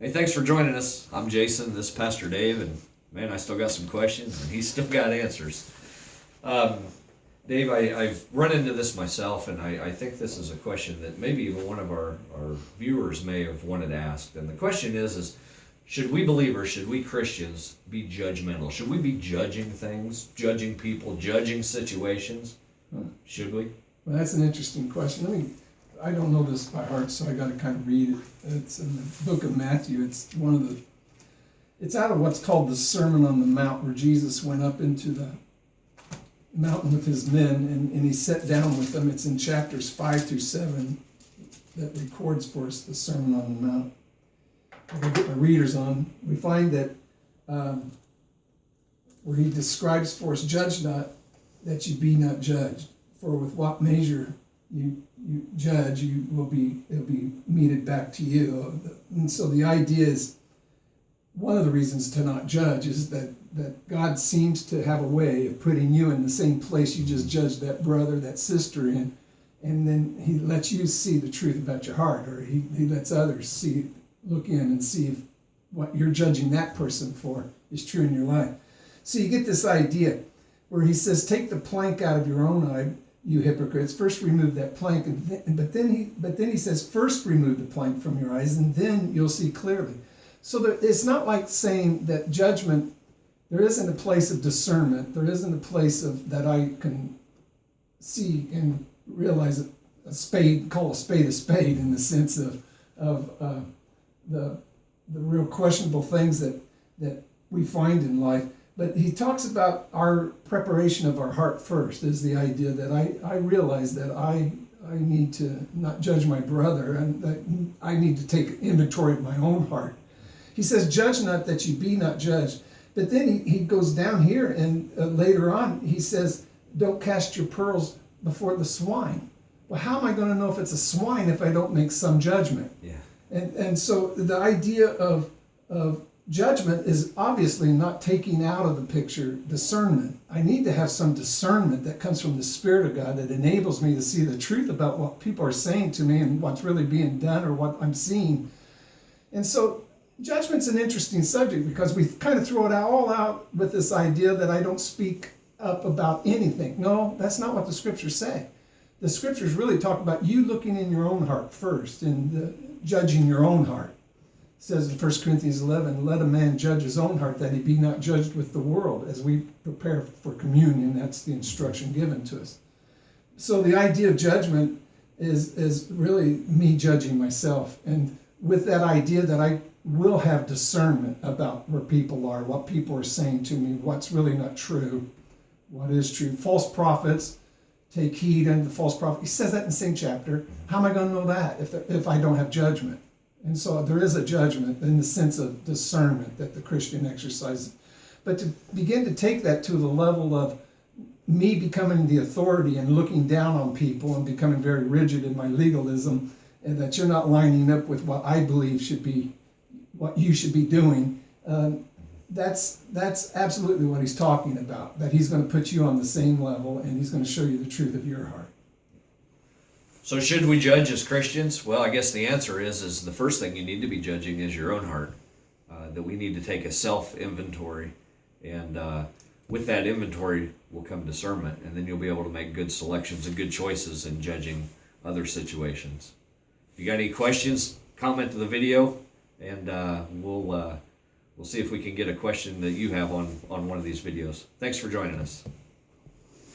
Hey, thanks for joining us. I'm Jason, this is Pastor Dave, and man, I still got some questions, and he's still got answers. Um, Dave, I've run into this myself, and I think this is a question that maybe even one of our viewers may have wanted asked. And the question is should we believers, should we Christians be judgmental? Should we be judging things, judging people, judging situations? Should we? Well, that's an interesting question. I don't know this by heart, so I got to kind of read it. It's in the book of Matthew. It's out of what's called the Sermon on the Mount, where Jesus went up into the mountain with his men, and he sat down with them. It's in chapters 5 through 7 that records for us the Sermon on the Mount. If I get my readers on, we find that where he describes for us, judge not that you be not judged. For with what measure you judge, it'll be meted back to you. And so the idea is, one of the reasons to not judge is that God seems to have a way of putting you in the same place you just judged that brother, that sister in, and then he lets you see the truth about your heart, or he lets others look in and see if what you're judging that person for is true in your life. So you get this idea where he says, take the plank out of your own eye, you hypocrites. First remove that plank, but then he says, first remove the plank from your eyes, and then you'll see clearly. So it's not like saying that judgment, there isn't a place of discernment, there isn't a place of that I can see and realize call a spade in the sense of the real questionable things that we find in life. But he talks about our preparation of our heart first, is the idea that I realize that I need to not judge my brother, and that I need to take inventory of my own heart. He says, judge not that you be not judged. But then he goes down here, and later on he says, don't cast your pearls before the swine. Well, how am I going to know if it's a swine if I don't make some judgment? Yeah. And so the idea of judgment is obviously not taking out of the picture discernment. I need to have some discernment that comes from the Spirit of God that enables me to see the truth about what people are saying to me and what's really being done or what I'm seeing. And so judgment's an interesting subject because we kind of throw it all out with this idea that I don't speak up about anything. No, that's not what the scriptures say. The scriptures really talk about you looking in your own heart first and judging your own heart. It says in 1 Corinthians 11, let a man judge his own heart that he be not judged with the world. As we prepare for communion, that's the instruction given to us. So the idea of judgment is really me judging myself, and with that idea that I will have discernment about where people are, what people are saying to me, what's really not true, what is true. False prophets, take heed unto the false prophet. He says that in the same chapter. How am I going to know that if I don't have judgment? And so there is a judgment in the sense of discernment that the Christian exercises. But to begin to take that to the level of me becoming the authority and looking down on people and becoming very rigid in my legalism, and that you're not lining up with what I believe should be what you should be doing, that's absolutely what he's talking about, that he's going to put you on the same level and he's going to show you the truth of your heart. So should we judge as Christians? Well, I guess the answer is the first thing you need to be judging is your own heart, that we need to take a self-inventory, and with that inventory will come discernment, and then you'll be able to make good selections and good choices in judging other situations. If you got any questions, comment to the video, and we'll see if we can get a question that you have on one of these videos. Thanks for joining us.